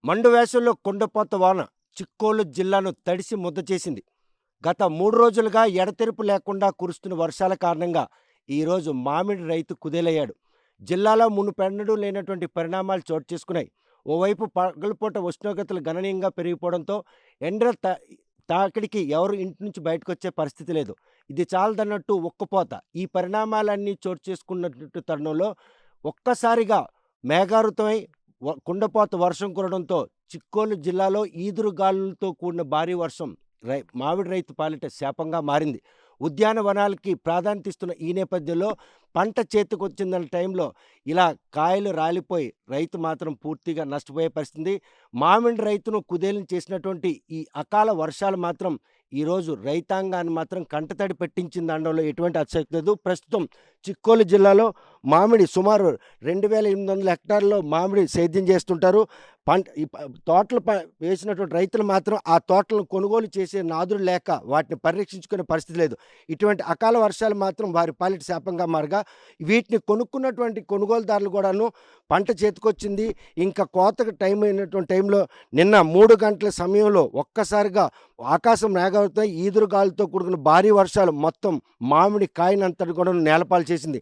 మండు వేసవిలో కుండపోత వాన చిక్కోలు జిల్లాను తడిసి ముద్ద చేసింది. గత 3 రోజులుగా ఎడతెరిపి లేకుండా కురుస్తున్న వర్షాల కారణంగా ఈరోజు మామిడి రైతు కుదేలయ్యాడు. జిల్లాలో మునుపెన్నడూ లేనటువంటి పరిణామాలు చోటు చేసుకున్నాయి. ఓవైపు పగలుపూట ఉష్ణోగ్రతలు గణనీయంగా పెరిగిపోవడంతో ఎండల తాకిడికి ఎవరు ఇంటి నుంచి బయటకొచ్చే పరిస్థితి లేదు. ఇది చాలదన్నట్టు ఉక్కపోత. ఈ పరిణామాలన్నీ చోటు చేసుకున్నటువంటి తరుణంలో ఒక్కసారిగా మేఘావృతమై కుండపోత వర్షం కురవడంతో చిక్కోలు జిల్లాలో ఈదురుగాలులతో కూడిన భారీ వర్షం మామిడి రైతు పాలిట శాపంగా మారింది. ఉద్యానవనాలకి ప్రాధాన్యత ఇస్తున్న ఈ నేపథ్యంలో పంట చేతికొచ్చిందన్న టైంలో ఇలా కాయలు రాలిపోయి రైతు మాత్రం పూర్తిగా నష్టపోయే పరిస్థితి. మామిడి రైతును కుదేలం చేసినటువంటి ఈ అకాల వర్షాలు మాత్రం ఈరోజు రైతాంగాన్ని మాత్రం కంటతడి పెట్టించింది అనడంలో ఎటువంటి అతిశయోక్తి లేదు. ప్రస్తుతం చిక్కోలు జిల్లాలో మామిడి సుమారు 2,800 హెక్టార్లలో మామిడి సేద్యం చేస్తుంటారు. పంట ఈ తోటలు వేసినటువంటి రైతులు మాత్రం ఆ తోటలను కొనుగోలు చేసే నాదుడు లేక వాటిని పరిరక్షించుకునే పరిస్థితి లేదు. ఇటువంటి అకాల వర్షాలు మాత్రం వారి పాలిట శాపంగా మారగా వీటిని కొనుక్కున్నటువంటి కొనుగోలుదారులు కూడాను పంట చేతికొచ్చింది, ఇంకా కోతకు టైం అయినటువంటి టైంలో నిన్న 3 గంటల సమయంలో ఒక్కసారిగా ఆకాశం మేఘావృతమై ఈదురుగాలులతో కూడుకున్న భారీ వర్షాలు మొత్తం మామిడి కాయనంతటి కూడా నేలపాలు చేసింది.